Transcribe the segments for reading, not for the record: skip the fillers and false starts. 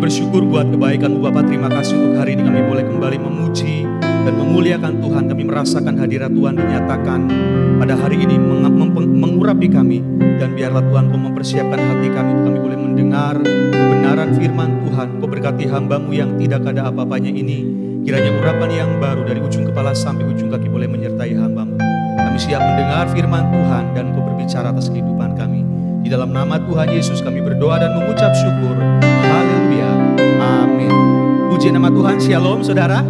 bersyukur buat kebaikan-Mu Bapa. Terima kasih untuk hari ini kami boleh kembali memuji dan memuliakan Tuhan. Kami merasakan hadirat Tuhan dinyatakan pada hari ini mengurapi kami. Dan biarlah Tuhan Kau mempersiapkan hati kami untuk kami boleh mendengar kebenaran firman Tuhan. Kau berkati hamba-Mu yang tidak ada apa-apanya ini. Kiranya urapan yang baru dari ujung kepala sampai ujung kaki boleh menyertai hamba-Mu. Kami siap mendengar firman Tuhan dan Kau berbicara atas kehidupan kami. Di dalam nama Tuhan Yesus kami berdoa dan mengucap syukur. Haleluya. Amin. Puji nama Tuhan. Shalom saudara.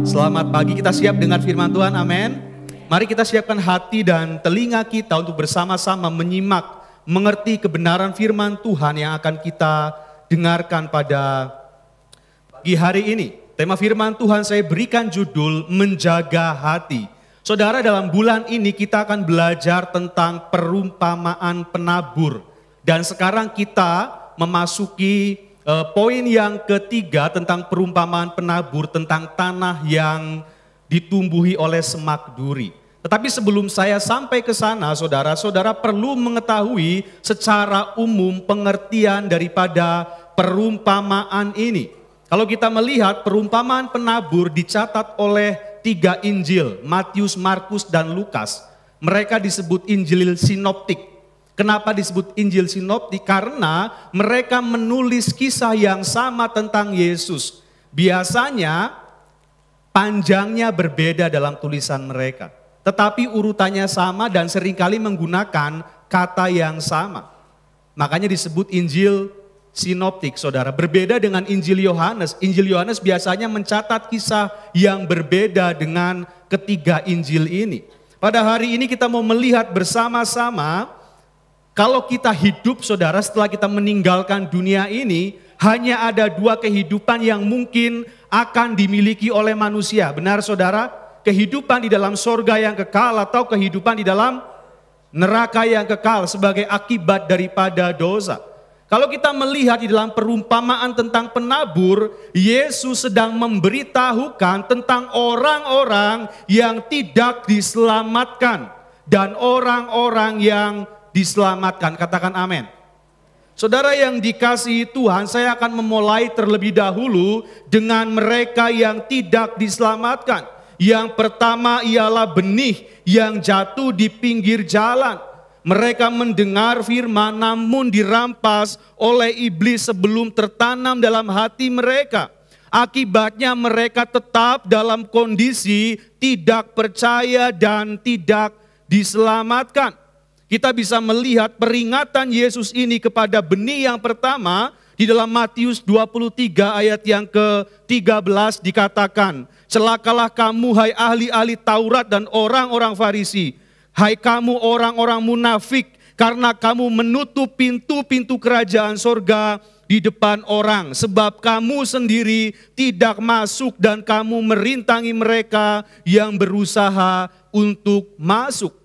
Selamat pagi, kita siap dengar firman Tuhan. Amin. Mari kita siapkan hati dan telinga kita untuk bersama-sama menyimak, mengerti kebenaran firman Tuhan yang akan kita dengarkan pada pagi hari ini. Tema firman Tuhan saya berikan judul Menjaga Hati. Saudara, dalam bulan ini kita akan belajar tentang perumpamaan penabur. Dan sekarang kita memasuki poin yang ketiga tentang perumpamaan penabur, tentang tanah yang ditumbuhi oleh semak duri. Tetapi sebelum saya sampai ke sana, saudara perlu mengetahui secara umum pengertian daripada perumpamaan ini. Kalau kita melihat perumpamaan penabur dicatat oleh 3 Injil, Matius, Markus, dan Lukas. Mereka disebut Injil sinoptik. Kenapa disebut Injil sinoptik? Karena mereka menulis kisah yang sama tentang Yesus. Biasanya panjangnya berbeda dalam tulisan mereka. Tetapi urutannya sama dan seringkali menggunakan kata yang sama. Makanya disebut Injil sinoptik, saudara. Berbeda dengan Injil Yohanes. Injil Yohanes biasanya mencatat kisah yang berbeda dengan ketiga Injil ini. Pada hari ini kita mau melihat bersama-sama, kalau kita hidup, saudara, setelah kita meninggalkan dunia ini, hanya ada 2 kehidupan yang mungkin akan dimiliki oleh manusia. Benar, saudara? Kehidupan di dalam sorga yang kekal atau kehidupan di dalam neraka yang kekal sebagai akibat daripada dosa. Kalau kita melihat di dalam perumpamaan tentang penabur, Yesus sedang memberitahukan tentang orang-orang yang tidak diselamatkan dan orang-orang yang diselamatkan. Katakan amin. Saudara yang dikasihi Tuhan, saya akan memulai terlebih dahulu dengan mereka yang tidak diselamatkan. Yang pertama ialah benih yang jatuh di pinggir jalan. Mereka mendengar firman namun dirampas oleh iblis sebelum tertanam dalam hati mereka. Akibatnya mereka tetap dalam kondisi tidak percaya dan tidak diselamatkan. Kita bisa melihat peringatan Yesus ini kepada benih yang pertama di dalam Matius 23 ayat yang ke-13 dikatakan, "Celakalah kamu hai ahli-ahli Taurat dan orang-orang Farisi. Hai kamu orang-orang munafik, karena kamu menutup pintu-pintu kerajaan sorga di depan orang. Sebab kamu sendiri tidak masuk dan kamu merintangi mereka yang berusaha untuk masuk."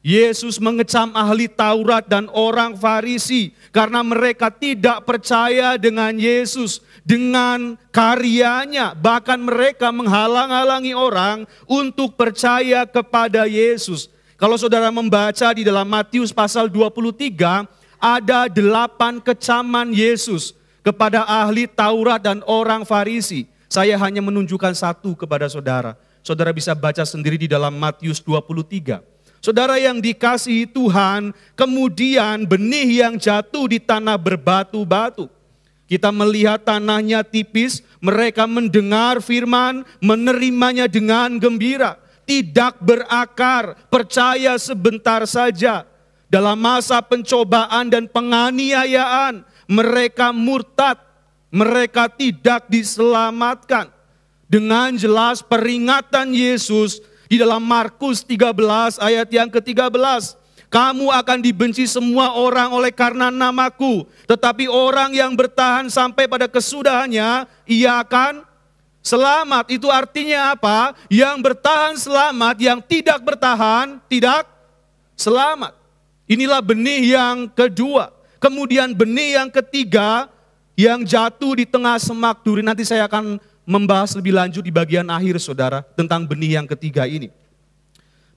Yesus mengecam ahli Taurat dan orang Farisi karena mereka tidak percaya dengan Yesus, dengan karyanya. Bahkan mereka menghalang-halangi orang untuk percaya kepada Yesus. Kalau saudara membaca di dalam Matius pasal 23, ada 8 kecaman Yesus kepada ahli Taurat dan orang Farisi. Saya hanya menunjukkan 1 kepada saudara. Saudara bisa baca sendiri di dalam Matius 23. Saudara yang dikasihi Tuhan, kemudian benih yang jatuh di tanah berbatu-batu. Kita melihat tanahnya tipis, mereka mendengar firman, menerimanya dengan gembira. Tidak berakar, percaya sebentar saja. Dalam masa pencobaan dan penganiayaan, mereka murtad, mereka tidak diselamatkan. Dengan jelas peringatan Yesus di dalam Markus 13 ayat yang ke-13. "Kamu akan dibenci semua orang oleh karena namaku, tetapi orang yang bertahan sampai pada kesudahannya, ia akan selamat." Itu artinya apa? Yang bertahan selamat, yang tidak bertahan tidak selamat. Inilah benih yang kedua. Kemudian benih yang ketiga yang jatuh di tengah semak duri. Nanti saya akan membahas lebih lanjut di bagian akhir, saudara, tentang benih yang ketiga ini.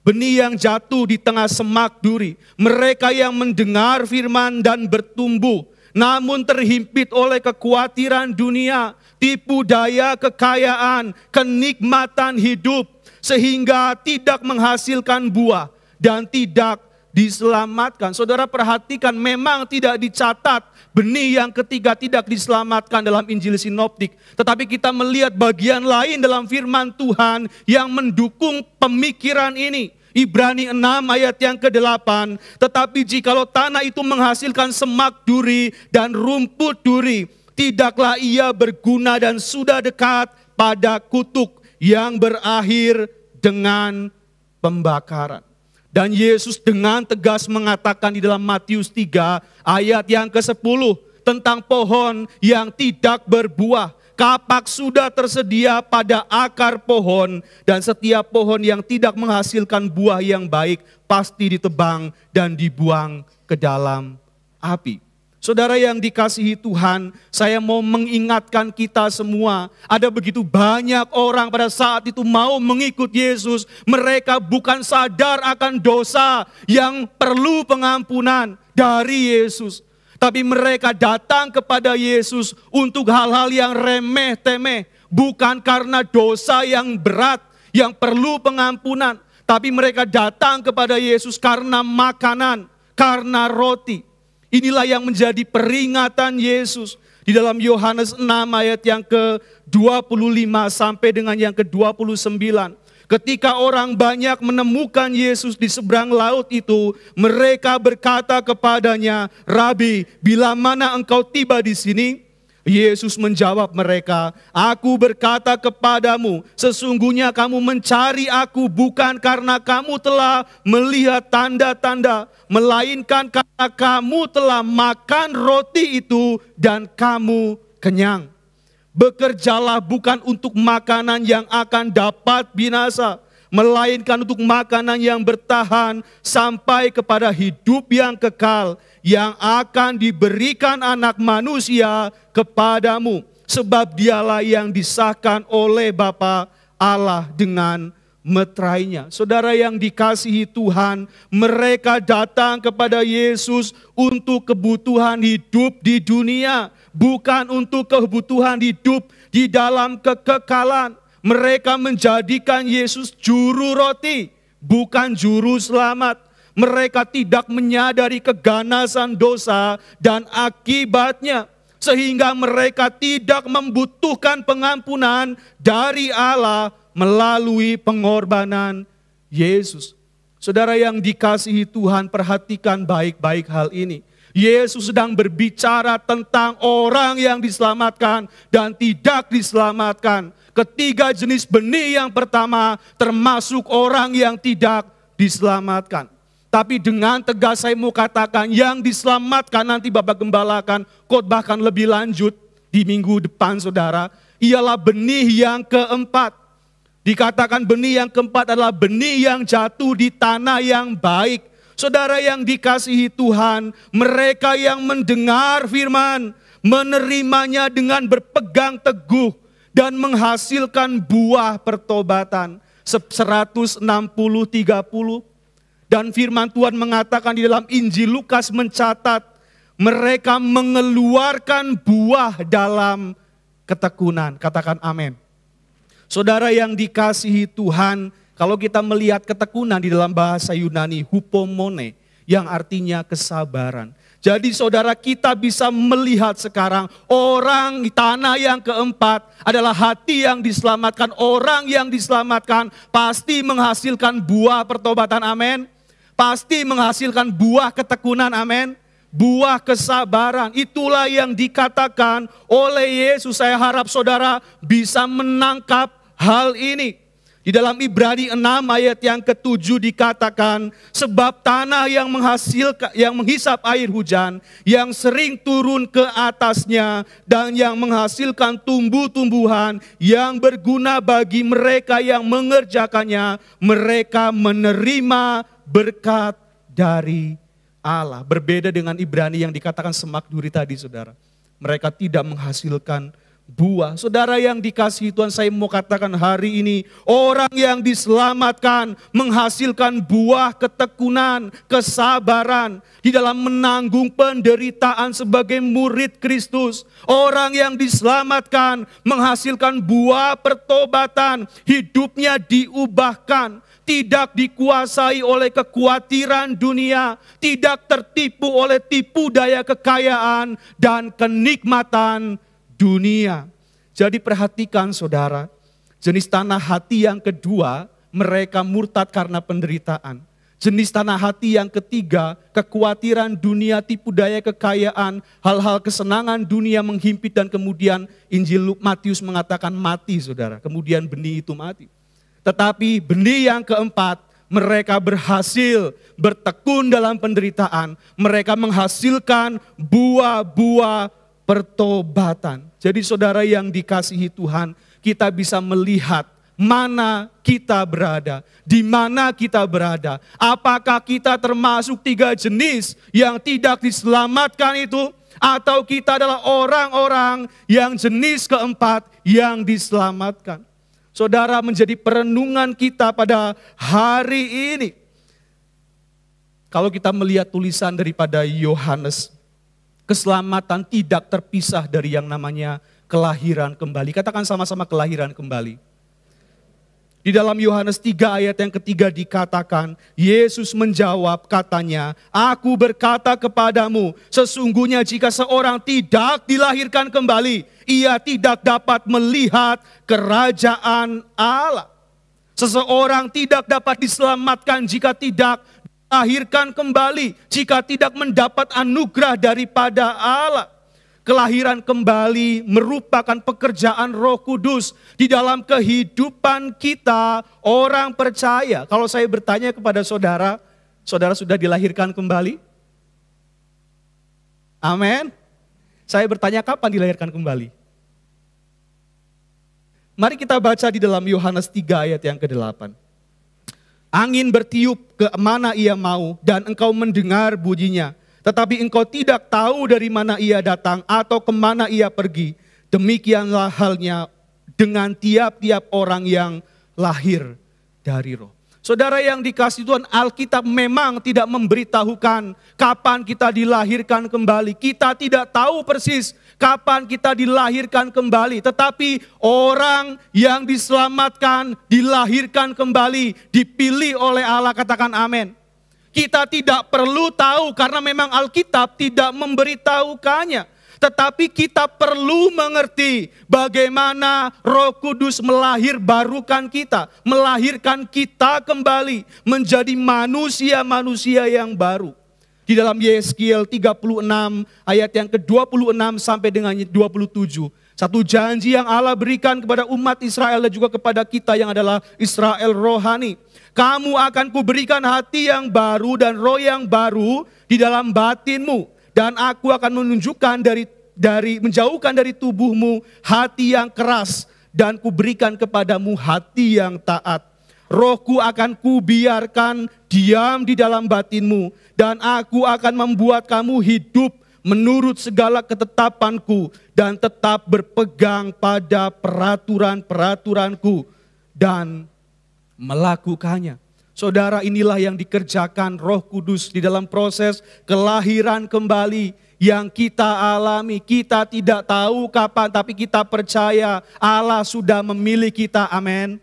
Benih yang jatuh di tengah semak duri. Mereka yang mendengar firman dan bertumbuh namun terhimpit oleh kekhawatiran dunia, tipu daya kekayaan, kenikmatan hidup, sehingga tidak menghasilkan buah dan tidak diselamatkan. Saudara perhatikan, memang tidak dicatat benih yang ketiga tidak diselamatkan dalam Injil Sinoptik. Tetapi kita melihat bagian lain dalam firman Tuhan yang mendukung pemikiran ini. Ibrani 6 ayat yang ke-8. Tetapi jikalau tanah itu menghasilkan semak duri dan rumput duri, tidaklah ia berguna dan sudah dekat pada kutuk yang berakhir dengan pembakaran. Dan Yesus dengan tegas mengatakan di dalam Matius 3 ayat yang ke-10 tentang pohon yang tidak berbuah. Kapak sudah tersedia pada akar pohon, dan setiap pohon yang tidak menghasilkan buah yang baik pasti ditebang dan dibuang ke dalam api. Saudara yang dikasihi Tuhan, saya mau mengingatkan kita semua, ada begitu banyak orang pada saat itu mau mengikut Yesus. Mereka bukan sadar akan dosa yang perlu pengampunan dari Yesus. Tapi mereka datang kepada Yesus untuk hal-hal yang remeh-temeh. Bukan karena dosa yang berat, yang perlu pengampunan. Tapi mereka datang kepada Yesus karena makanan, karena roti. Inilah yang menjadi peringatan Yesus di dalam Yohanes 6 ayat yang ke-25 sampai dengan yang ke-29. Ketika orang banyak menemukan Yesus di seberang laut itu, mereka berkata kepadanya, "Rabi, bila mana engkau tiba di sini?" Yesus menjawab mereka, "Aku berkata kepadamu, sesungguhnya kamu mencari aku bukan karena kamu telah melihat tanda-tanda, melainkan karena kamu telah makan roti itu dan kamu kenyang. Bekerjalah bukan untuk makanan yang akan dapat binasa, melainkan untuk makanan yang bertahan sampai kepada hidup yang kekal, yang akan diberikan Anak Manusia kepadamu. Sebab dialah yang disahkan oleh Bapa Allah dengan meterainya." Saudara yang dikasihi Tuhan, mereka datang kepada Yesus untuk kebutuhan hidup di dunia, bukan untuk kebutuhan hidup di dalam kekekalan. Mereka menjadikan Yesus juru roti, bukan juru selamat. Mereka tidak menyadari keganasan dosa dan akibatnya, sehingga mereka tidak membutuhkan pengampunan dari Allah melalui pengorbanan Yesus. Saudara yang dikasihi Tuhan, perhatikan baik-baik hal ini. Yesus sedang berbicara tentang orang yang diselamatkan dan tidak diselamatkan. Ketiga jenis benih yang pertama termasuk orang yang tidak diselamatkan. Tapi dengan tegas saya mau katakan, yang diselamatkan nanti Bapak Gembala akan khotbahkan lebih lanjut di minggu depan saudara, ialah benih yang keempat. Dikatakan benih yang keempat adalah benih yang jatuh di tanah yang baik. Saudara yang dikasihi Tuhan, mereka yang mendengar firman, menerimanya dengan berpegang teguh dan menghasilkan buah pertobatan. 160-30. Dan firman Tuhan mengatakan di dalam Injil Lukas mencatat, mereka mengeluarkan buah dalam ketekunan. Katakan amin. Saudara yang dikasihi Tuhan, kalau kita melihat ketekunan di dalam bahasa Yunani, hupomone, yang artinya kesabaran. Jadi saudara, kita bisa melihat sekarang orang di tanah yang keempat adalah hati yang diselamatkan. Orang yang diselamatkan pasti menghasilkan buah pertobatan, amin. Pasti menghasilkan buah ketekunan, amin. Buah kesabaran, itulah yang dikatakan oleh Yesus. Saya harap saudara bisa menangkap hal ini. Di dalam Ibrani 6 ayat yang ke-7 dikatakan, sebab tanah yang menghisap air hujan, yang sering turun ke atasnya, dan yang menghasilkan tumbuh-tumbuhan yang berguna bagi mereka yang mengerjakannya, mereka menerima berkat dari Allah. Berbeda dengan Ibrani yang dikatakan semak duri tadi saudara. Mereka tidak menghasilkan buah. Saudara yang dikasihi Tuhan, saya mau katakan hari ini, orang yang diselamatkan menghasilkan buah ketekunan, kesabaran di dalam menanggung penderitaan sebagai murid Kristus. Orang yang diselamatkan menghasilkan buah pertobatan, hidupnya diubahkan, tidak dikuasai oleh kekhawatiran dunia, tidak tertipu oleh tipu daya kekayaan dan kenikmatan dunia. Jadi perhatikan saudara, jenis tanah hati yang kedua, mereka murtad karena penderitaan. Jenis tanah hati yang ketiga, kekhawatiran dunia, tipu daya kekayaan, hal-hal kesenangan dunia menghimpit dan kemudian Injil Matius mengatakan mati saudara. Kemudian benih itu mati. Tetapi benih yang keempat, mereka berhasil bertekun dalam penderitaan. Mereka menghasilkan buah-buah pertobatan. Jadi saudara yang dikasihi Tuhan, kita bisa melihat mana kita berada, di mana kita berada. Apakah kita termasuk 3 jenis yang tidak diselamatkan itu, atau kita adalah orang-orang yang jenis keempat yang diselamatkan. Saudara, menjadi perenungan kita pada hari ini. Kalau kita melihat tulisan daripada Yohanes, keselamatan tidak terpisah dari yang namanya kelahiran kembali. Katakan sama-sama kelahiran kembali. Di dalam Yohanes 3 ayat yang ketiga dikatakan, Yesus menjawab katanya, "Aku berkata kepadamu, sesungguhnya jika seorang tidak dilahirkan kembali, ia tidak dapat melihat kerajaan Allah." Seseorang tidak dapat diselamatkan jika tidak dilahirkan kembali, jika tidak mendapat anugerah daripada Allah. Kelahiran kembali merupakan pekerjaan Roh Kudus di dalam kehidupan kita orang percaya. Kalau saya bertanya kepada saudara, saudara sudah dilahirkan kembali? Amin. Saya bertanya kapan dilahirkan kembali? Mari kita baca di dalam Yohanes 3 ayat yang ke-8. Angin bertiup ke mana ia mau dan engkau mendengar bunyinya. Tetapi engkau tidak tahu dari mana ia datang atau kemana ia pergi. Demikianlah halnya dengan tiap-tiap orang yang lahir dari Roh. Saudara yang dikasihi Tuhan, Alkitab memang tidak memberitahukan kapan kita dilahirkan kembali. Kita tidak tahu persis kapan kita dilahirkan kembali. Tetapi orang yang diselamatkan, dilahirkan kembali, dipilih oleh Allah, katakan amin. Kita tidak perlu tahu karena memang Alkitab tidak memberitahukannya. Tetapi kita perlu mengerti bagaimana Roh Kudus melahirkan kita kembali menjadi manusia-manusia yang baru. Di dalam Yeskiel 36 ayat yang ke-26 sampai dengan 27. Satu janji yang Allah berikan kepada umat Israel dan juga kepada kita yang adalah Israel rohani. Kamu akan kuberikan hati yang baru dan roh yang baru di dalam batinmu. Dan aku akan menunjukkan menjauhkan dari tubuhmu hati yang keras. Dan kuberikan kepadamu hati yang taat. Rohku akan kubiarkan diam di dalam batinmu. Dan aku akan membuat kamu hidup menurut segala ketetapanku. Dan tetap berpegang pada peraturan-peraturanku. Dan melakukannya. Saudara, inilah yang dikerjakan Roh Kudus di dalam proses kelahiran kembali yang kita alami. Kita tidak tahu kapan, tapi kita percaya Allah sudah memilih kita. Amin.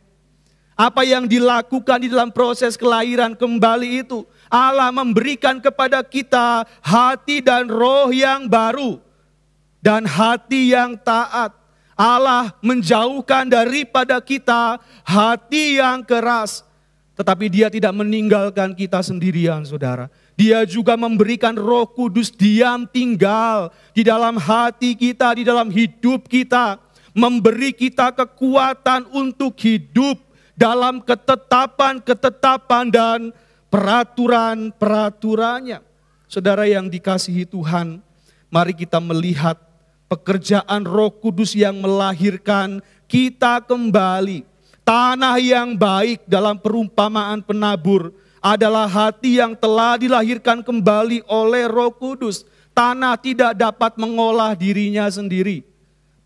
Apa yang dilakukan di dalam proses kelahiran kembali itu, Allah memberikan kepada kita hati dan roh yang baru dan hati yang taat. Allah menjauhkan daripada kita hati yang keras. Tetapi Dia tidak meninggalkan kita sendirian, saudara. Dia juga memberikan Roh Kudus diam tinggal di dalam hati kita, di dalam hidup kita. Memberi kita kekuatan untuk hidup dalam ketetapan-ketetapan dan peraturan-peraturannya. Saudara yang dikasihi Tuhan, mari kita melihat pekerjaan Roh Kudus yang melahirkan kita kembali. Tanah yang baik dalam perumpamaan penabur adalah hati yang telah dilahirkan kembali oleh Roh Kudus. Tanah tidak dapat mengolah dirinya sendiri.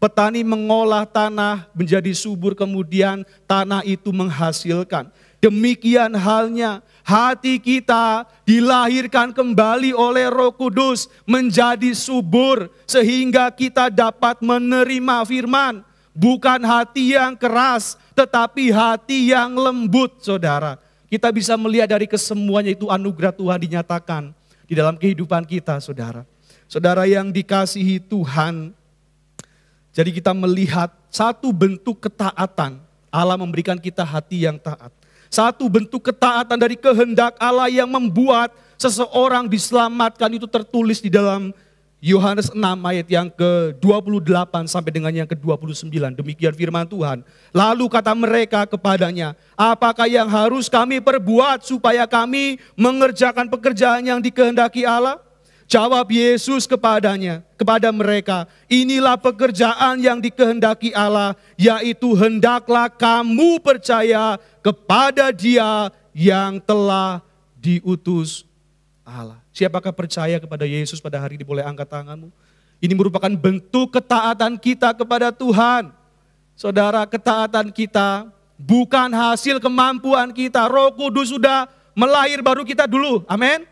Petani mengolah tanah menjadi subur, kemudian tanah itu menghasilkan. Demikian halnya hati kita dilahirkan kembali oleh Roh Kudus menjadi subur sehingga kita dapat menerima firman. Bukan hati yang keras, tetapi hati yang lembut, saudara. Kita bisa melihat dari kesemuanya itu anugerah Tuhan dinyatakan di dalam kehidupan kita, saudara. Saudara yang dikasihi Tuhan, jadi kita melihat satu bentuk ketaatan. Allah memberikan kita hati yang taat. Satu bentuk ketaatan dari kehendak Allah yang membuat seseorang diselamatkan itu tertulis di dalam Yohanes 6 ayat yang ke-28 sampai dengan yang ke-29. Demikian firman Tuhan. Lalu kata mereka kepadanya, apakah yang harus kami perbuat supaya kami mengerjakan pekerjaan yang dikehendaki Allah? Jawab Yesus kepada mereka, inilah pekerjaan yang dikehendaki Allah, yaitu hendaklah kamu percaya kepada Dia yang telah diutus Allah. Siapakah percaya kepada Yesus pada hari ini? Boleh angkat tanganmu. Ini merupakan bentuk ketaatan kita kepada Tuhan. Saudara, ketaatan kita bukan hasil kemampuan kita. Roh Kudus sudah melahir baru kita dulu. Amin.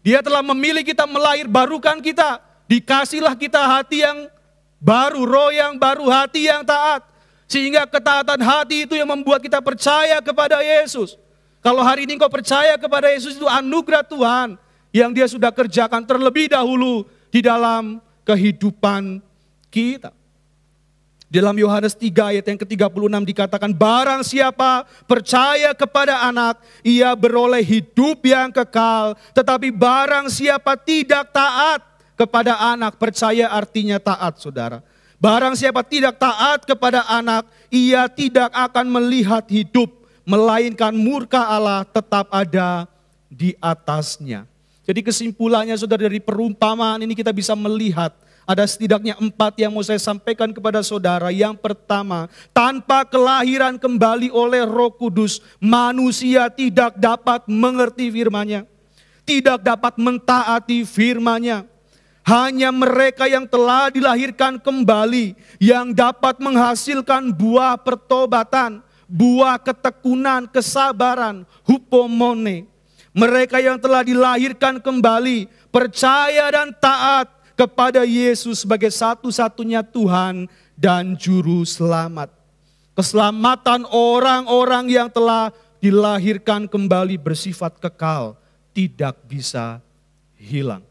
Dia telah memilih kita, melahir barukan kita. Dikasihlah kita hati yang baru, roh yang baru, hati yang taat. Sehingga ketaatan hati itu yang membuat kita percaya kepada Yesus. Kalau hari ini kau percaya kepada Yesus, itu anugerah Tuhan yang Dia sudah kerjakan terlebih dahulu di dalam kehidupan kita. Dalam Yohanes 3 ayat yang ke-36 dikatakan, barang siapa percaya kepada anak, ia beroleh hidup yang kekal. Tetapi barang siapa tidak taat kepada anak, percaya artinya taat, saudara. Barang siapa tidak taat kepada anak, ia tidak akan melihat hidup, melainkan murka Allah tetap ada di atasnya. Jadi kesimpulannya, saudara, dari perumpamaan ini kita bisa melihat ada setidaknya 4 yang mau saya sampaikan kepada saudara. Yang pertama, tanpa kelahiran kembali oleh Roh Kudus, manusia tidak dapat mengerti firman-Nya, tidak dapat mentaati firman-Nya. Hanya mereka yang telah dilahirkan kembali yang dapat menghasilkan buah pertobatan, buah ketekunan, kesabaran, hupomone. Mereka yang telah dilahirkan kembali, percaya dan taat kepada Yesus sebagai satu-satunya Tuhan dan Juru Selamat. Keselamatan orang-orang yang telah dilahirkan kembali bersifat kekal, tidak bisa hilang.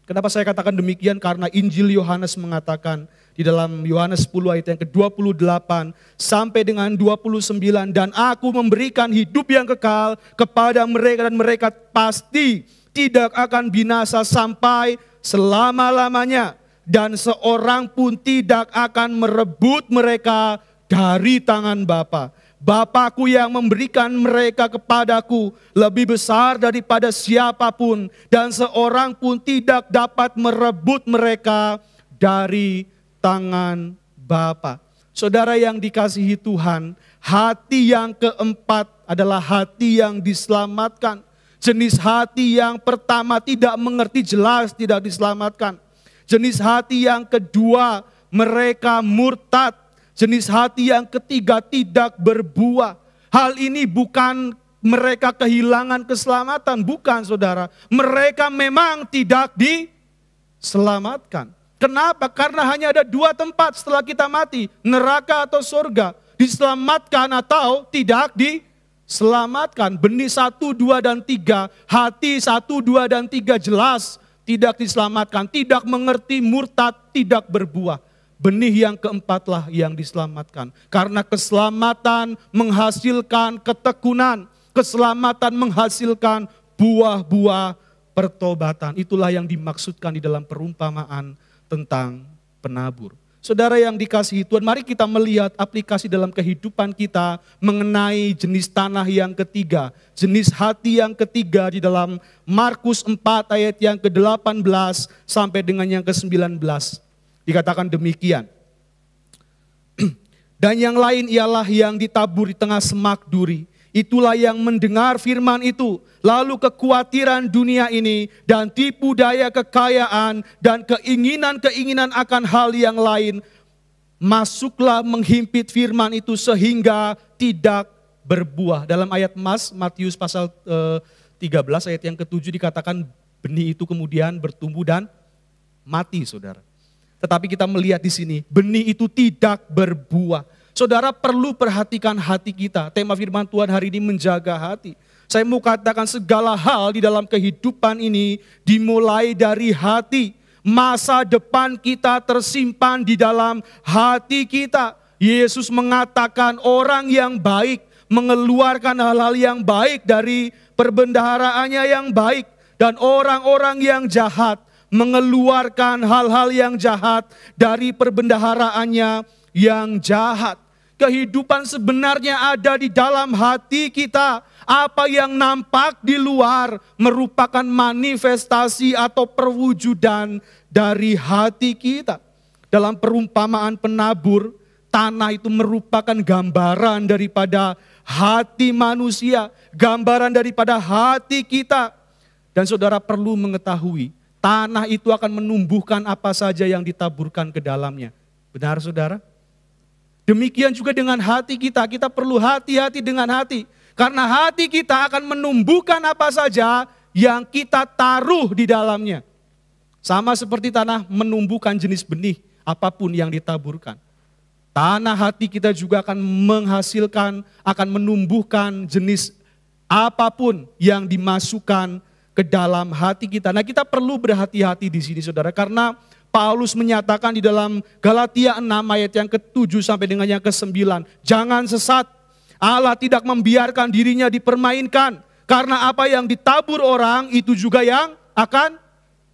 Kenapa saya katakan demikian? Karena Injil Yohanes mengatakan di dalam Yohanes 10 ayat yang ke-28 sampai dengan 29, dan aku memberikan hidup yang kekal kepada mereka dan mereka pasti tidak akan binasa sampai selama-lamanya, dan seorang pun tidak akan merebut mereka dari tangan Bapa. Bapakku yang memberikan mereka kepadaku lebih besar daripada siapapun, dan seorang pun tidak dapat merebut mereka dari tangan Bapa. Saudara yang dikasihi Tuhan, hati yang keempat adalah hati yang diselamatkan. Jenis hati yang pertama tidak mengerti, jelas tidak diselamatkan. Jenis hati yang kedua, mereka murtad. Jenis hati yang ketiga tidak berbuah. Hal ini bukan mereka kehilangan keselamatan, bukan, saudara. Mereka memang tidak diselamatkan. Kenapa? Karena hanya ada 2 tempat setelah kita mati, neraka atau surga. Diselamatkan atau tidak diselamatkan. Benih 1, 2, dan 3, hati 1, 2, dan 3 jelas tidak diselamatkan, tidak mengerti, murtad, tidak berbuah. Benih yang keempatlah yang diselamatkan. Karena keselamatan menghasilkan ketekunan, keselamatan menghasilkan buah-buah pertobatan. Itulah yang dimaksudkan di dalam perumpamaan tentang penabur. Saudara yang dikasihi Tuhan, mari kita melihat aplikasi dalam kehidupan kita mengenai jenis tanah yang ketiga, jenis hati yang ketiga di dalam Markus 4 ayat yang ke-18 sampai dengan yang ke-19. Dikatakan demikian. Dan yang lain ialah yang ditabur di tengah semak duri. Itulah yang mendengar firman itu, lalu kekhawatiran dunia ini dan tipu daya kekayaan dan keinginan-keinginan akan hal yang lain masuklah menghimpit firman itu sehingga tidak berbuah. Dalam ayat Matius pasal 13 ayat yang ke-7 dikatakan benih itu kemudian bertumbuh dan mati, saudara. Tetapi kita melihat di sini benih itu tidak berbuah. Saudara perlu perhatikan hati kita. Tema firman Tuhan hari ini menjaga hati. Saya mau katakan segala hal di dalam kehidupan ini dimulai dari hati. Masa depan kita tersimpan di dalam hati kita. Yesus mengatakan orang yang baik mengeluarkan hal-hal yang baik dari perbendaharaannya yang baik. Dan orang-orang yang jahat mengeluarkan hal-hal yang jahat dari perbendaharaannya yang jahat. Kehidupan sebenarnya ada di dalam hati kita. Apa yang nampak di luar merupakan manifestasi atau perwujudan dari hati kita. Dalam perumpamaan penabur, tanah itu merupakan gambaran daripada hati manusia, gambaran daripada hati kita. Dan saudara perlu mengetahui, tanah itu akan menumbuhkan apa saja yang ditaburkan ke dalamnya. Benar saudara? Demikian juga dengan hati kita, kita perlu hati-hati dengan hati. Karena hati kita akan menumbuhkan apa saja yang kita taruh di dalamnya. Sama seperti tanah menumbuhkan jenis benih apapun yang ditaburkan. Tanah hati kita juga akan menghasilkan, akan menumbuhkan jenis apapun yang dimasukkan ke dalam hati kita. Nah, kita perlu berhati-hati di sini saudara, karena Paulus menyatakan di dalam Galatia 6 ayat yang ke-7 sampai dengan yang ke-9. Jangan sesat, Allah tidak membiarkan dirinya dipermainkan. Karena apa yang ditabur orang itu juga yang akan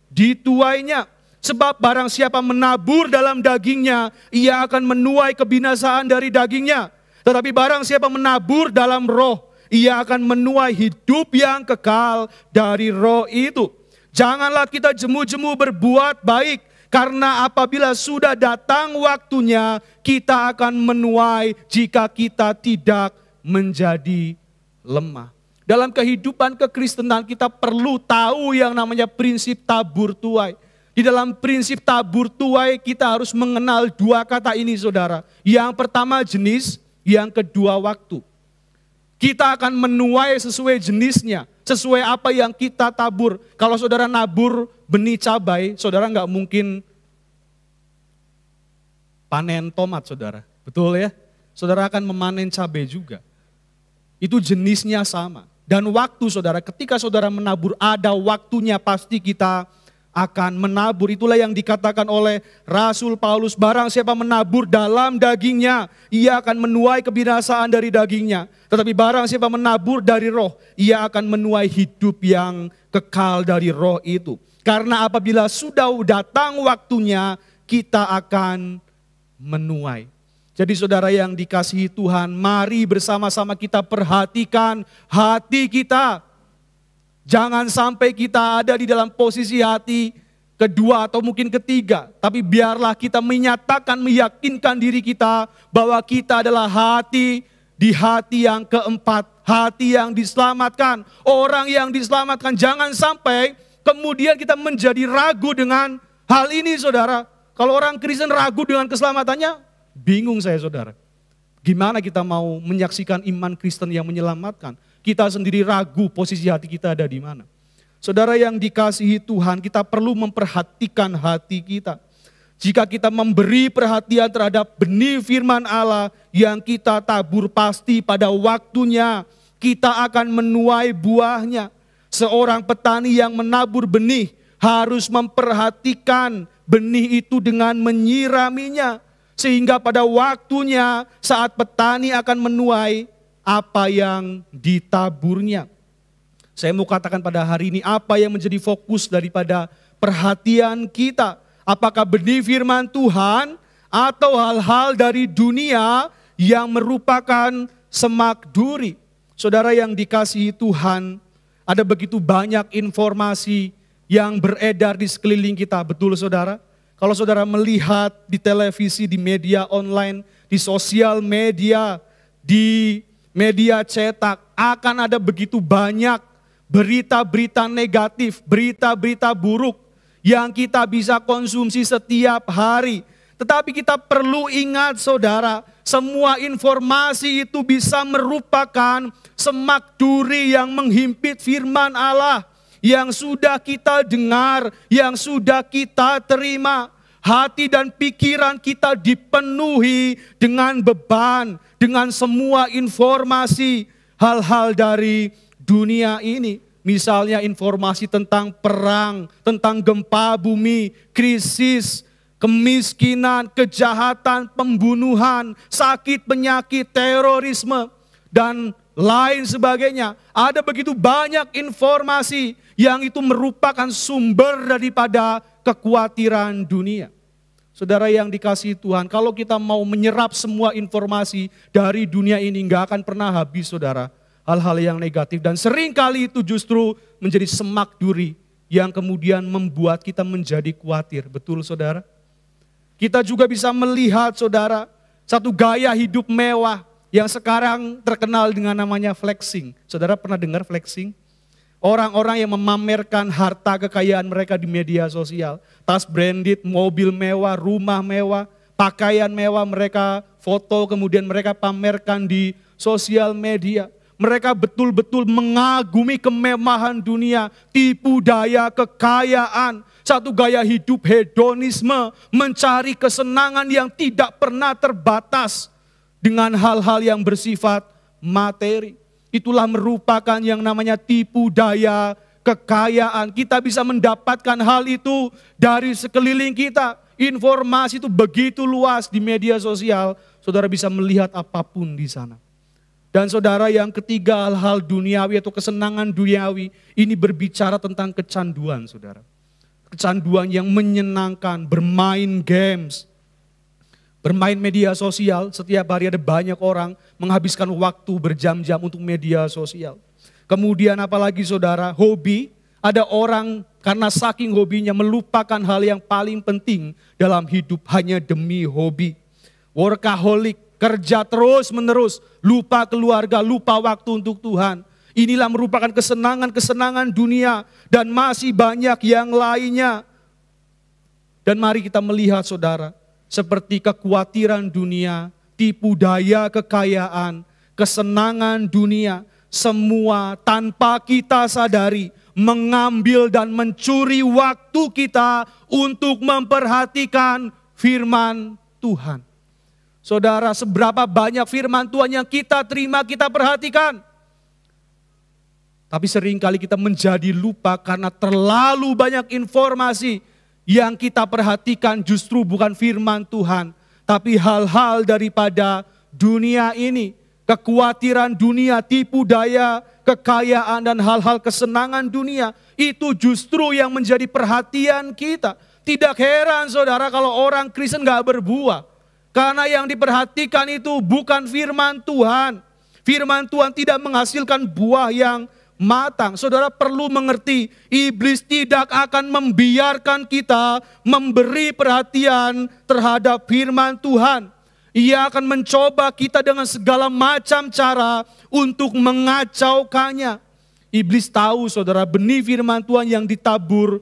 dituainya. Sebab barang siapa menabur dalam dagingnya, ia akan menuai kebinasaan dari dagingnya. Tetapi barang siapa menabur dalam roh, ia akan menuai hidup yang kekal dari roh itu. Janganlah kita jemu-jemu berbuat baik. Karena apabila sudah datang waktunya, kita akan menuai jika kita tidak menjadi lemah. Dalam kehidupan kekristenan kita perlu tahu yang namanya prinsip tabur tuai. Di dalam prinsip tabur tuai kita harus mengenal dua kata ini saudara. Yang pertama jenis, yang kedua waktu. Kita akan menuai sesuai jenisnya, sesuai apa yang kita tabur. Kalau saudara nabur benih cabai, saudara nggak mungkin panen tomat saudara. Betul ya? Saudara akan memanen cabai juga. Itu jenisnya sama. Dan waktu saudara, ketika saudara menabur ada waktunya pasti kita akan menabur. Itulah yang dikatakan oleh Rasul Paulus, barang siapa menabur dalam dagingnya, ia akan menuai kebinasaan dari dagingnya. Tetapi barang siapa menabur dari roh, ia akan menuai hidup yang kekal dari roh itu. Karena apabila sudah datang waktunya, kita akan menuai. Jadi saudara yang dikasihi Tuhan, mari bersama-sama kita perhatikan hati kita. Jangan sampai kita ada di dalam posisi hati kedua atau mungkin ketiga. Tapi biarlah kita menyatakan, meyakinkan diri kita bahwa kita adalah hati di hati yang keempat. Hati yang diselamatkan. Orang yang diselamatkan. Jangan sampai kemudian kita menjadi ragu dengan hal ini saudara. Kalau orang Kristen ragu dengan keselamatannya, bingung saya saudara. Gimana kita mau menyaksikan iman Kristen yang menyelamatkan? Kita sendiri ragu posisi hati kita ada di mana. Saudara yang dikasihi Tuhan, kita perlu memperhatikan hati kita. Jika kita memberi perhatian terhadap benih firman Allah yang kita tabur, pasti pada waktunya kita akan menuai buahnya. Seorang petani yang menabur benih harus memperhatikan benih itu dengan menyiraminya. Sehingga pada waktunya saat petani akan menuai apa yang ditaburnya. Saya mau katakan pada hari ini apa yang menjadi fokus daripada perhatian kita. Apakah benih firman Tuhan atau hal-hal dari dunia yang merupakan semak duri. Saudara yang dikasihi Tuhan, ada begitu banyak informasi yang beredar di sekeliling kita. Betul saudara? Kalau saudara melihat di televisi, di media online, di sosial media, di media cetak, akan ada begitu banyak berita-berita negatif, berita-berita buruk yang kita bisa konsumsi setiap hari. Tetapi kita perlu ingat saudara, semua informasi itu bisa merupakan semak duri yang menghimpit firman Allah. Yang sudah kita dengar, yang sudah kita terima. Hati dan pikiran kita dipenuhi dengan beban, dengan semua informasi hal-hal dari dunia ini. Misalnya informasi tentang perang, tentang gempa bumi, krisis, kemiskinan, kejahatan, pembunuhan, sakit, penyakit, terorisme, dan lain sebagainya. Ada begitu banyak informasi yang itu merupakan sumber daripada kekhawatiran dunia. Saudara yang dikasihi Tuhan, kalau kita mau menyerap semua informasi dari dunia ini, nggak akan pernah habis saudara. Hal-hal yang negatif dan seringkali itu justru menjadi semak duri yang kemudian membuat kita menjadi khawatir. Betul saudara? Kita juga bisa melihat saudara, satu gaya hidup mewah yang sekarang terkenal dengan namanya flexing. Saudara pernah dengar flexing? Orang-orang yang memamerkan harta kekayaan mereka di media sosial. Tas branded, mobil mewah, rumah mewah, pakaian mewah mereka foto kemudian mereka pamerkan di sosial media. Mereka betul-betul mengagumi kemewahan dunia, tipu daya kekayaan. Satu gaya hidup hedonisme, mencari kesenangan yang tidak pernah terbatas dengan hal-hal yang bersifat materi. Itulah merupakan yang namanya tipu daya kekayaan. Kita bisa mendapatkan hal itu dari sekeliling kita. Informasi itu begitu luas di media sosial, saudara bisa melihat apapun di sana. Dan saudara yang ketiga, hal-hal duniawi atau kesenangan duniawi, ini berbicara tentang kecanduan saudara. Kecanduan yang menyenangkan, bermain games, bermain media sosial. Setiap hari ada banyak orang menghabiskan waktu berjam-jam untuk media sosial. Kemudian apalagi saudara, hobi. Ada orang karena saking hobinya melupakan hal yang paling penting dalam hidup hanya demi hobi. Workaholic, kerja terus menerus, lupa keluarga, lupa waktu untuk Tuhan. Inilah merupakan kesenangan-kesenangan dunia dan masih banyak yang lainnya. Dan mari kita melihat saudara, seperti kekhawatiran dunia, tipu daya kekayaan, kesenangan dunia, semua tanpa kita sadari mengambil dan mencuri waktu kita untuk memperhatikan firman Tuhan. Saudara, seberapa banyak firman Tuhan yang kita terima, kita perhatikan. Tapi seringkali kita menjadi lupa karena terlalu banyak informasi yang kita perhatikan justru bukan firman Tuhan, tapi hal-hal daripada dunia ini, kekhawatiran dunia, tipu daya, kekayaan dan hal-hal kesenangan dunia, itu justru yang menjadi perhatian kita. Tidak heran saudara kalau orang Kristen gak berbuah, karena yang diperhatikan itu bukan firman Tuhan. Firman Tuhan tidak menghasilkan buah yang matang. Saudara perlu mengerti, iblis tidak akan membiarkan kita memberi perhatian terhadap firman Tuhan. Ia akan mencoba kita dengan segala macam cara untuk mengacaukannya. Iblis tahu saudara, benih firman Tuhan yang ditabur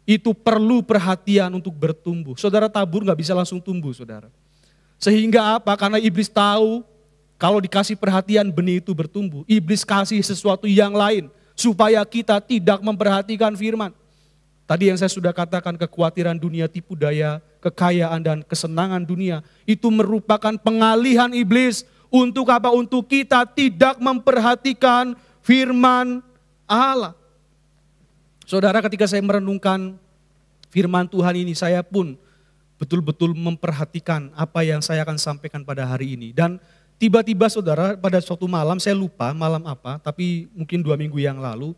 itu perlu perhatian untuk bertumbuh. Saudara, tabur gak bisa langsung tumbuh saudara. Sehingga apa? Karena iblis tahu kalau dikasih perhatian benih itu bertumbuh. Iblis kasih sesuatu yang lain supaya kita tidak memperhatikan firman. Tadi yang saya sudah katakan, kekhawatiran dunia, tipu daya, kekayaan dan kesenangan dunia. Itu merupakan pengalihan iblis untuk apa? Untuk kita tidak memperhatikan firman Allah. Saudara, ketika saya merenungkan firman Tuhan ini, saya pun betul-betul memperhatikan apa yang saya akan sampaikan pada hari ini. Dan tiba-tiba saudara, pada suatu malam, saya lupa malam apa, tapi mungkin 2 minggu yang lalu,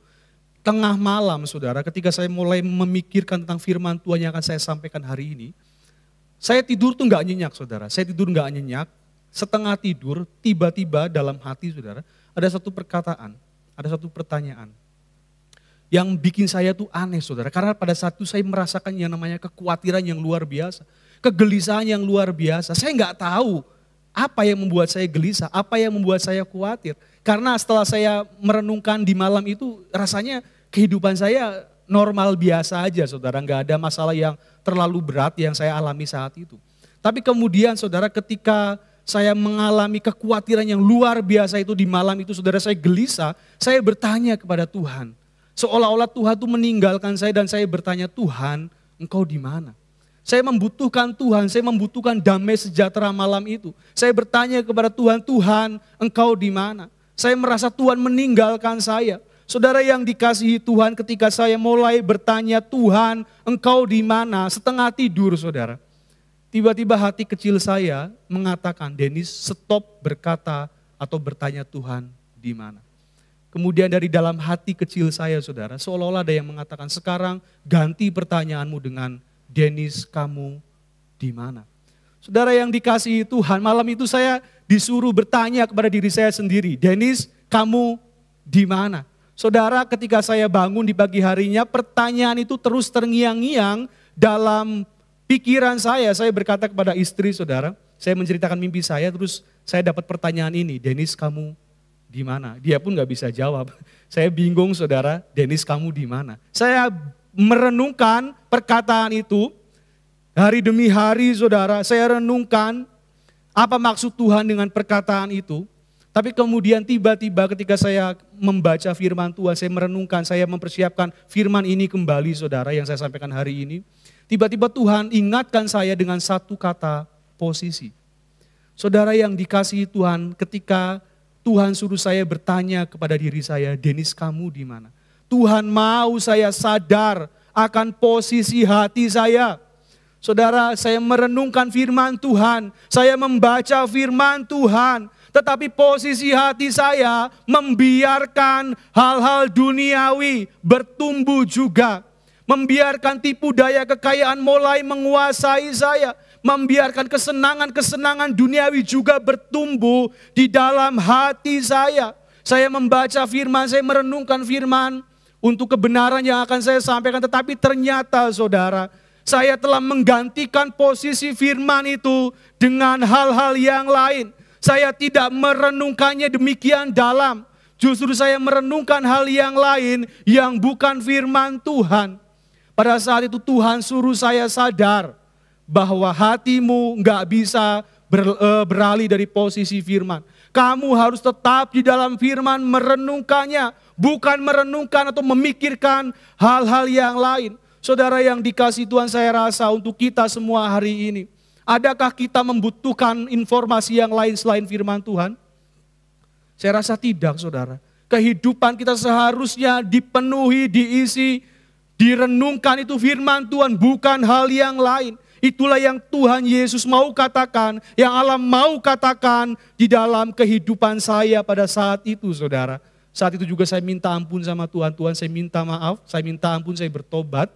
tengah malam saudara, ketika saya mulai memikirkan tentang firman Tuhan yang akan saya sampaikan hari ini, saya tidur tuh gak nyenyak saudara, saya tidur gak nyenyak, setengah tidur, tiba-tiba dalam hati saudara, ada satu perkataan, ada satu pertanyaan, yang bikin saya tuh aneh saudara, karena pada saat itu saya merasakan yang namanya kekhawatiran yang luar biasa, kegelisahan yang luar biasa. Saya gak tahu apa yang membuat saya gelisah, apa yang membuat saya khawatir. Karena setelah saya merenungkan di malam itu, rasanya kehidupan saya normal biasa aja saudara, gak ada masalah yang terlalu berat yang saya alami saat itu. Tapi kemudian saudara, ketika saya mengalami kekhawatiran yang luar biasa itu di malam itu, saudara, saya gelisah, saya bertanya kepada Tuhan. Seolah-olah Tuhan itu meninggalkan saya dan saya bertanya, Tuhan, Engkau di mana? Saya membutuhkan Tuhan, saya membutuhkan damai sejahtera malam itu. Saya bertanya kepada Tuhan, Tuhan, Engkau di mana? Saya merasa Tuhan meninggalkan saya. Saudara yang dikasihi Tuhan, ketika saya mulai bertanya, Tuhan, Engkau di mana? Setengah tidur, saudara. Tiba-tiba hati kecil saya mengatakan, Denis, stop berkata atau bertanya Tuhan di mana. Kemudian dari dalam hati kecil saya, saudara, seolah-olah ada yang mengatakan, sekarang ganti pertanyaanmu dengan, Denis, kamu di mana? Saudara yang dikasihi Tuhan, malam itu saya disuruh bertanya kepada diri saya sendiri, Denis, kamu di mana? Saudara, ketika saya bangun di pagi harinya, pertanyaan itu terus terngiang-ngiang dalam pikiran saya berkata kepada istri, saudara, saya menceritakan mimpi saya, terus saya dapat pertanyaan ini, Denis, kamu di mana? Dia pun gak bisa jawab. Saya bingung, saudara, Denis, kamu di mana? Saya merenungkan perkataan itu, hari demi hari, saudara, saya renungkan apa maksud Tuhan dengan perkataan itu. Tapi kemudian tiba-tiba ketika saya membaca firman Tuhan, saya merenungkan, saya mempersiapkan firman ini kembali, saudara, yang saya sampaikan hari ini. Tiba-tiba Tuhan ingatkan saya dengan satu kata, posisi. Saudara yang dikasihi Tuhan, ketika Tuhan suruh saya bertanya kepada diri saya, Denis, kamu di mana? Tuhan mau saya sadar akan posisi hati saya. Saudara, saya merenungkan firman Tuhan, saya membaca firman Tuhan, tetapi posisi hati saya membiarkan hal-hal duniawi bertumbuh juga. Membiarkan tipu daya kekayaan mulai menguasai saya. Membiarkan kesenangan-kesenangan duniawi juga bertumbuh di dalam hati saya. Saya membaca firman, saya merenungkan firman untuk kebenaran yang akan saya sampaikan. Tetapi ternyata, saudara, saya telah menggantikan posisi firman itu dengan hal-hal yang lain. Saya tidak merenungkannya demikian dalam. Justru saya merenungkan hal yang lain yang bukan firman Tuhan. Pada saat itu Tuhan suruh saya sadar bahwa hatimu gak bisa beralih dari posisi firman. Kamu harus tetap di dalam firman merenungkannya. Bukan merenungkan atau memikirkan hal-hal yang lain. Saudara yang dikasihi Tuhan, saya rasa untuk kita semua hari ini, adakah kita membutuhkan informasi yang lain selain firman Tuhan? Saya rasa tidak, saudara. Kehidupan kita seharusnya dipenuhi, diisi, direnungkan itu firman Tuhan, bukan hal yang lain. Itulah yang Tuhan Yesus mau katakan, yang Allah mau katakan di dalam kehidupan saya pada saat itu, saudara. Saat itu juga saya minta ampun sama Tuhan. Tuhan, saya minta maaf, saya minta ampun, saya bertobat.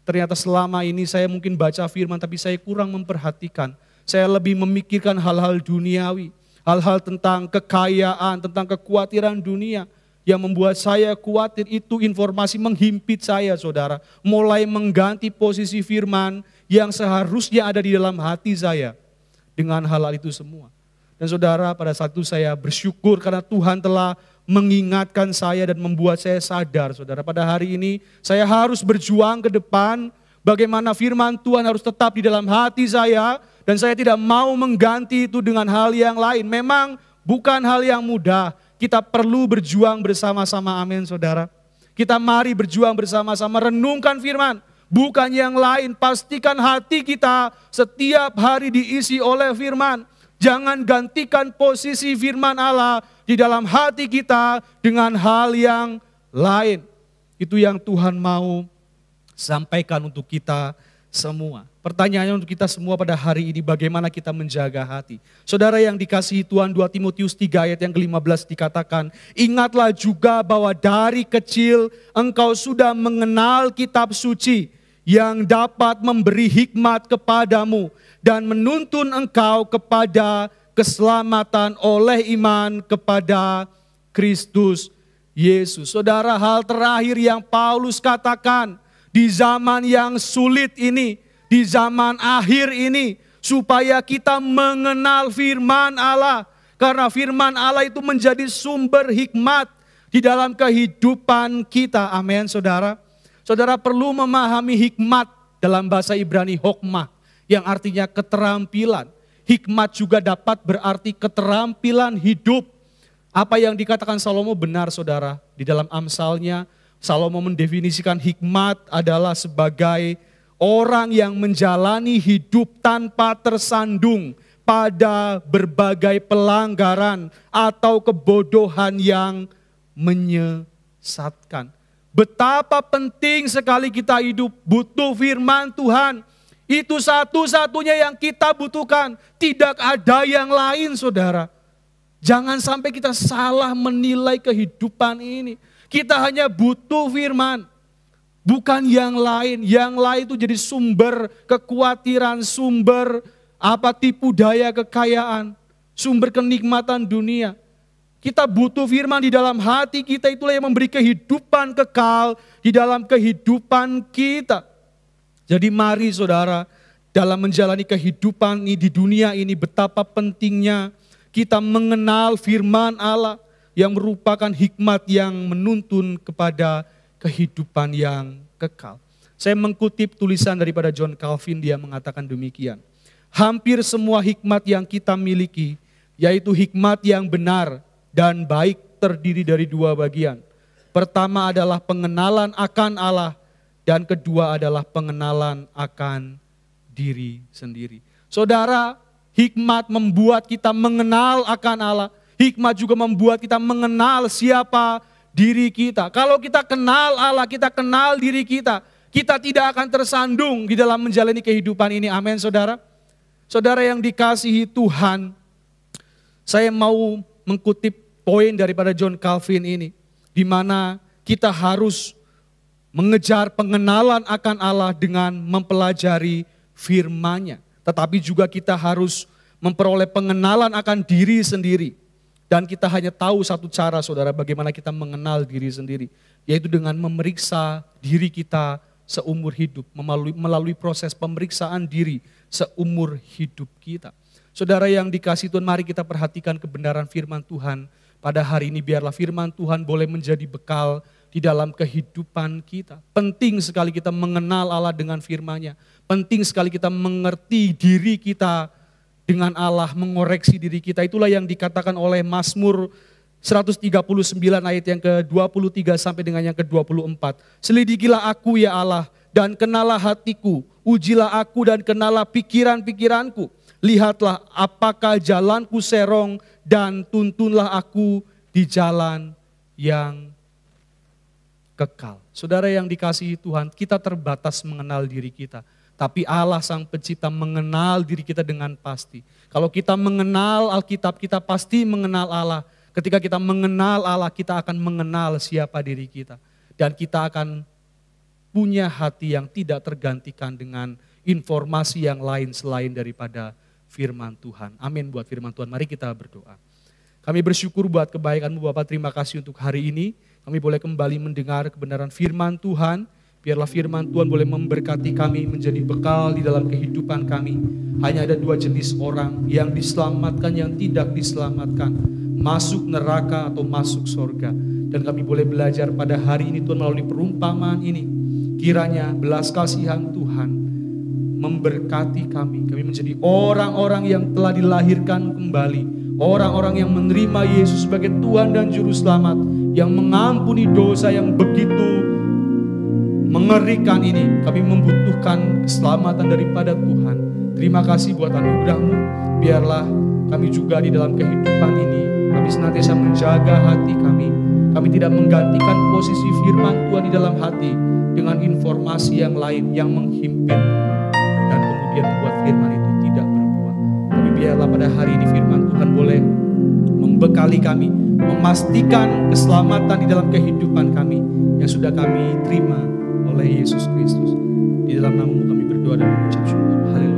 Ternyata selama ini saya mungkin baca firman tapi saya kurang memperhatikan. Saya lebih memikirkan hal-hal duniawi. Hal-hal tentang kekayaan, tentang kekhawatiran dunia. Yang membuat saya khawatir itu informasi menghimpit saya, saudara. Mulai mengganti posisi firman yang seharusnya ada di dalam hati saya. Dengan hal-hal itu semua. Dan saudara, pada saat itu saya bersyukur karena Tuhan telah mengingatkan saya dan membuat saya sadar, saudara. Pada hari ini saya harus berjuang ke depan. Bagaimana firman Tuhan harus tetap di dalam hati saya. Dan saya tidak mau mengganti itu dengan hal yang lain. Memang bukan hal yang mudah. Kita perlu berjuang bersama-sama, amin, saudara. Kita mari berjuang bersama-sama, renungkan firman. Bukan yang lain, pastikan hati kita setiap hari diisi oleh firman. Jangan gantikan posisi firman Allah di dalam hati kita dengan hal yang lain. Itu yang Tuhan mau sampaikan untuk kita semua. Pertanyaannya untuk kita semua pada hari ini, bagaimana kita menjaga hati. Saudara yang dikasihi Tuhan, 2 Timotius 3 ayat yang ke-15 dikatakan, ingatlah juga bahwa dari kecil engkau sudah mengenal kitab suci yang dapat memberi hikmat kepadamu dan menuntun engkau kepada keselamatan oleh iman kepada Kristus Yesus. Saudara, hal terakhir yang Paulus katakan di zaman yang sulit ini, di zaman akhir ini, supaya kita mengenal firman Allah. Karena firman Allah itu menjadi sumber hikmat di dalam kehidupan kita. Amin, saudara. Saudara perlu memahami hikmat dalam bahasa Ibrani hokmah, yang artinya keterampilan. Hikmat juga dapat berarti keterampilan hidup. Apa yang dikatakan Salomo benar saudara. Di dalam Amsalnya, Salomo mendefinisikan hikmat adalah sebagai orang yang menjalani hidup tanpa tersandung pada berbagai pelanggaran atau kebodohan yang menyesatkan. Betapa penting sekali kita hidup butuh firman Tuhan. Itu satu-satunya yang kita butuhkan. Tidak ada yang lain saudara. Jangan sampai kita salah menilai kehidupan ini. Kita hanya butuh firman. Bukan yang lain. Yang lain itu jadi sumber kekhawatiran, sumber tipu daya kekayaan, sumber kenikmatan dunia. Kita butuh firman di dalam hati kita, itulah yang memberi kehidupan kekal di dalam kehidupan kita. Jadi mari saudara, dalam menjalani kehidupan ini di dunia ini betapa pentingnya kita mengenal firman Allah yang merupakan hikmat yang menuntun kepada kehidupan yang kekal. Saya mengutip tulisan daripada John Calvin, dia mengatakan demikian. Hampir semua hikmat yang kita miliki, yaitu hikmat yang benar dan baik, terdiri dari dua bagian. Pertama adalah pengenalan akan Allah, dan kedua adalah pengenalan akan diri sendiri. Saudara, hikmat membuat kita mengenal akan Allah. Hikmat juga membuat kita mengenal siapa diri kita. Kalau kita kenal Allah, kita kenal diri kita. Kita tidak akan tersandung di dalam menjalani kehidupan ini. Amin saudara. Saudara yang dikasihi Tuhan, saya mau mengutip poin daripada John Calvin ini. Di mana kita harus mengejar pengenalan akan Allah dengan mempelajari firman-Nya. Tetapi juga kita harus memperoleh pengenalan akan diri sendiri. Dan kita hanya tahu satu cara saudara bagaimana kita mengenal diri sendiri. Yaitu dengan memeriksa diri kita seumur hidup. Melalui proses pemeriksaan diri seumur hidup kita. Saudara yang dikasihi Tuhan, mari kita perhatikan kebenaran firman Tuhan. Pada hari ini biarlah firman Tuhan boleh menjadi bekal di dalam kehidupan kita. Penting sekali kita mengenal Allah dengan firman-Nya. Penting sekali kita mengerti diri kita dengan Allah, mengoreksi diri kita. Itulah yang dikatakan oleh Mazmur 139 ayat yang ke-23 sampai dengan yang ke-24. Selidikilah aku ya Allah dan kenalah hatiku. Ujilah aku dan kenalah pikiran-pikiranku. Lihatlah apakah jalanku serong dan tuntunlah aku di jalan yang kekal. Saudara yang dikasihi Tuhan, kita terbatas mengenal diri kita. Tapi Allah Sang Pencipta mengenal diri kita dengan pasti. Kalau kita mengenal Alkitab, kita pasti mengenal Allah. Ketika kita mengenal Allah, kita akan mengenal siapa diri kita. Dan kita akan punya hati yang tidak tergantikan dengan informasi yang lain selain daripada firman Tuhan. Amin buat firman Tuhan. Mari kita berdoa. Kami bersyukur buat kebaikan-Mu Bapak. Terima kasih untuk hari ini. Kami boleh kembali mendengar kebenaran firman Tuhan. Biarlah firman Tuhan boleh memberkati kami, menjadi bekal di dalam kehidupan kami. Hanya ada dua jenis orang, yang diselamatkan, yang tidak diselamatkan. Masuk neraka atau masuk sorga. Dan kami boleh belajar pada hari ini Tuhan melalui perumpamaan ini. Kiranya belas kasihan Tuhan memberkati kami. Kami menjadi orang-orang yang telah dilahirkan kembali. Orang-orang yang menerima Yesus sebagai Tuhan dan Juru Selamat. Yang mengampuni dosa yang begitu mengerikan ini. Kami membutuhkan keselamatan daripada Tuhan. Terima kasih buat anugerah-Mu. Biarlah kami juga di dalam kehidupan ini, kami senantiasa menjaga hati kami. Kami tidak menggantikan posisi firman Tuhan di dalam hati dengan informasi yang lain yang menghimpit. Dan kemudian membuat firman itu tidak berbuah. Tapi biarlah pada hari ini firman Tuhan boleh membekali kami, memastikan keselamatan di dalam kehidupan kami yang sudah kami terima oleh Yesus Kristus. Di dalam nama-Mu kami berdoa dan mengucap syukur. Haleluya.